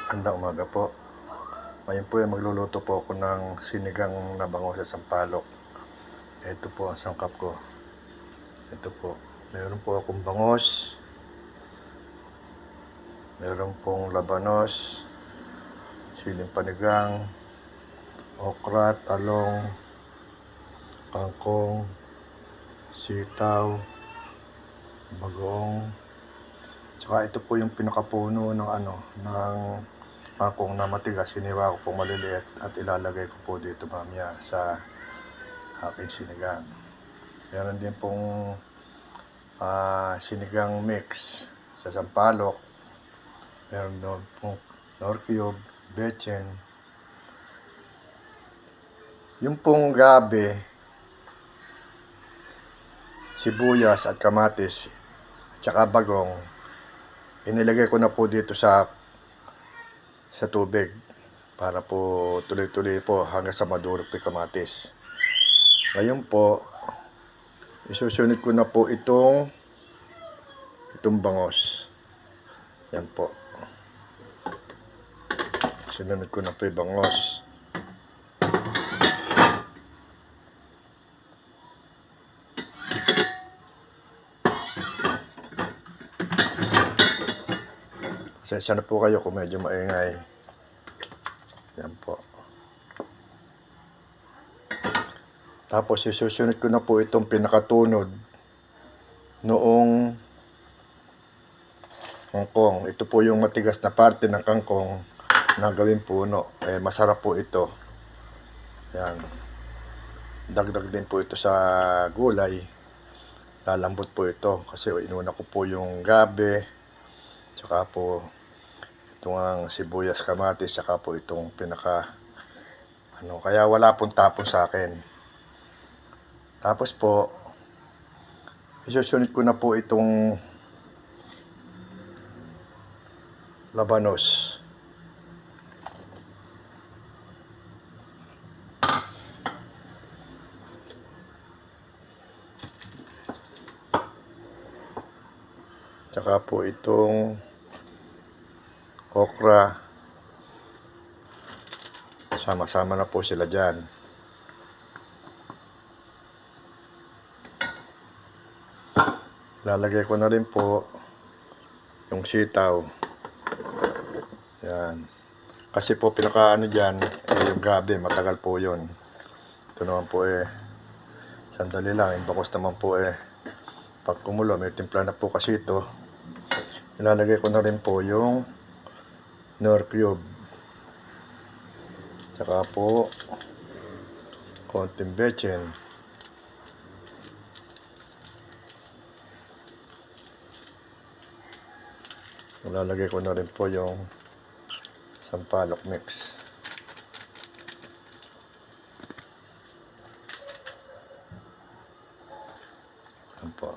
Magandang umaga po. Ngayon po ay magluluto po ako ng sinigang na bango sa sampalok. Ito po ang sangkap ko. Ito po. Meron po akong bangos. Meron pong labanos, siling panigang, okra, talong, kangkong, sitaw, bagoong. Tsaka ito po yung pinakapuno ng kangkong na matigas. Hiniwa ko po maliliit at ilalagay ko po dito mamaya sa aking sinigang. Meron din pong sinigang mix sa sampalok. Meron doon pong nor cube, bechin. Yung pong gabi, sibuyas at kamatis at saka bagong, inilagay ko na po dito sa tubig para po tuloy-tuloy po hanggang sa madurog po yung kamatis. Ngayon po, isusunod ko na po itong bangos. Yan po. Sinunod ko na po yung bangos. Pasensya na po kayo kung medyo maingay. Yan po. Tapos isusunod ko na po itong pinakatunod noong kangkong. Ito po yung matigas na parte ng kangkong na gawing puno. Masarap po ito. Yan. Dagdag din po ito sa gulay. Lalambot po ito kasi inuna ko po yung gabi. Tsaka po itong ang sibuyas, kamatis, tsaka po itong kaya wala pong tapon sa akin. Tapos po, isusunod ko na po itong labanos. Tsaka po itong okra. Sama-sama na po sila dyan. Lalagay ko na rin po yung sitaw. Yan. Kasi po dyan, yung gabi, matagal po yun. Ito naman po sandali lang. Yung bakos naman po pag kumulo, may timpla na po kasi ito. Ilalagay ko na rin po yung nor cube. Tsaka po konting bechin. Ilalagay ko na rin po yung sampalok mix. Yan po.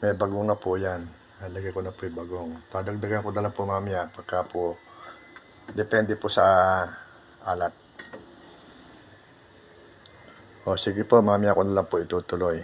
May bagong na po yan. Ilalagay ko na po yung bagong. Dadagdagan ko na lang po mamaya pagka po depende po sa alat. O sige po, mamaya ko na lang po itutuloy.